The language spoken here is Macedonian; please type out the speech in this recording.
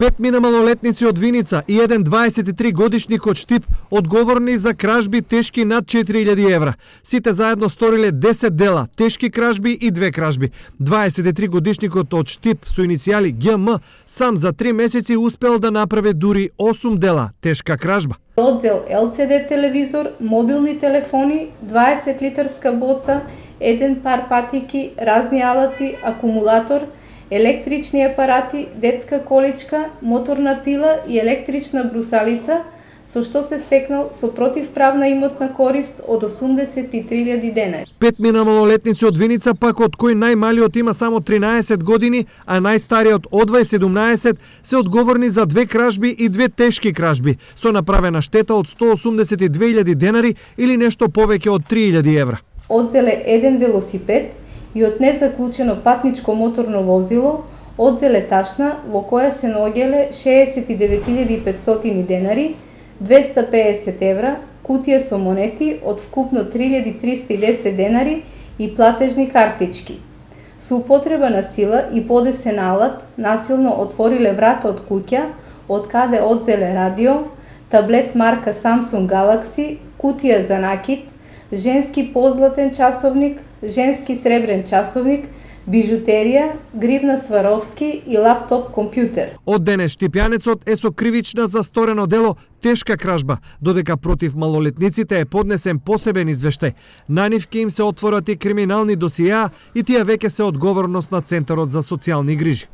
5 малолетници од Виница и еден 23 годишник од Штип одговорни за кражби тешки над 4000 евра. Сите заедно сториле 10 дела, тешки кражби и 2 кражби. 23 годишникот од Штип со иницијали ГМ сам за 3 месеци успел да направи дури 8 дела тешка кражба. Одзел LCD телевизор, мобилни телефони, 20 литарска боца, еден пар патики, разни алати, акумулатор, електрични апарати, детска количка, моторна пила и електрична брусалица, со што се стекнал со противправна имотна корист од 83.000 денари. 5 малолетници од Виница, пак од кои најмалиот има само 13 години, а најстариот од 17, се одговорни за 2 кражби и 2 тешки кражби, со направена штета од 182.000 денари или нешто повеќе од 3.000 евра. Одзеле еден велосипед и од незаклучено патничко моторно возило, одзеле ташна во која се наоѓале 69.500 денари, 250 евра, кутија со монети од вкупно 3.310 денари и платежни картички. Со употреба на сила и подесен алат, насилно отвориле врата од куќа, од каде одзеле радио, таблет марка Samsung Galaxy, кутија за накид, женски позлатен часовник, женски сребрен часовник, бижутерија, гривна Сваровски и лаптоп компјутер. Од денес Штипјанецот е со кривична за сторено дело тешка кражба, додека против малолетниците е поднесен посебен извештај. На нив ќе им се отворат и криминални досиеа и тие веќе се одговорност на Центарот за социјални грижи.